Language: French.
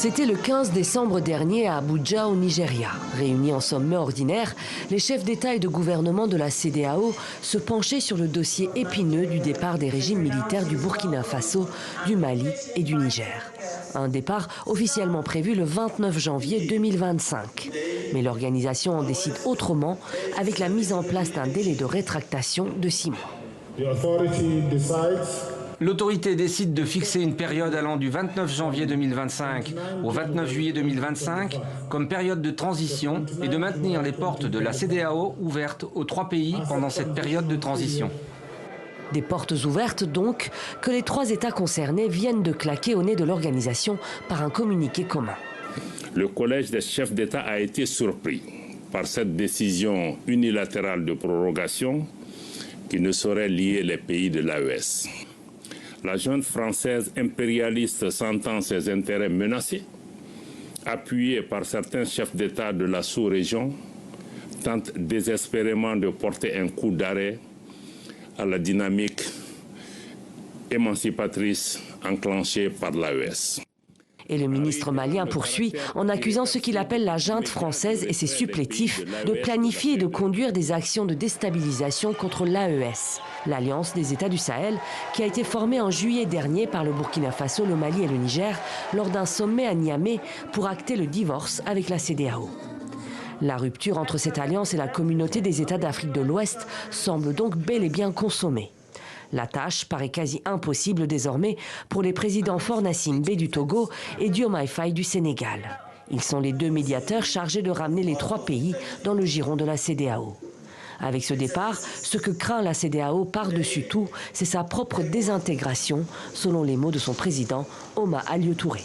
C'était le 15 décembre dernier à Abuja, au Nigeria. Réunis en sommet ordinaire, les chefs d'État et de gouvernement de la CEDEAO se penchaient sur le dossier épineux du départ des régimes militaires du Burkina Faso, du Mali et du Niger. Un départ officiellement prévu le 29 janvier 2025. Mais l'organisation en décide autrement avec la mise en place d'un délai de rétractation de 6 mois. L'autorité décide de fixer une période allant du 29 janvier 2025 au 29 juillet 2025 comme période de transition et de maintenir les portes de la CEDEAO ouvertes aux 3 pays pendant cette période de transition. Des portes ouvertes donc que les 3 États concernés viennent de claquer au nez de l'organisation par un communiqué commun. Le collège des chefs d'État a été surpris par cette décision unilatérale de prorogation qui ne saurait lier les pays de l'AES. La junte française impérialiste sentant ses intérêts menacés, appuyée par certains chefs d'État de la sous-région, tente désespérément de porter un coup d'arrêt à la dynamique émancipatrice enclenchée par l'AES. Et le ministre malien poursuit en accusant ce qu'il appelle la junte française et ses supplétifs de planifier et de conduire des actions de déstabilisation contre l'AES, l'Alliance des États du Sahel, qui a été formée en juillet dernier par le Burkina Faso, le Mali et le Niger lors d'un sommet à Niamey pour acter le divorce avec la CEDEAO. La rupture entre cette alliance et la communauté des États d'Afrique de l'Ouest semble donc bel et bien consommée. La tâche paraît quasi impossible désormais pour les présidents Faure Gnassingbé du Togo et Diomaye Faye du Sénégal. Ils sont les 2 médiateurs chargés de ramener les 3 pays dans le giron de la CEDEAO. Avec ce départ, ce que craint la CEDEAO par-dessus tout, c'est sa propre désintégration, selon les mots de son président, Hama Alieu Touré.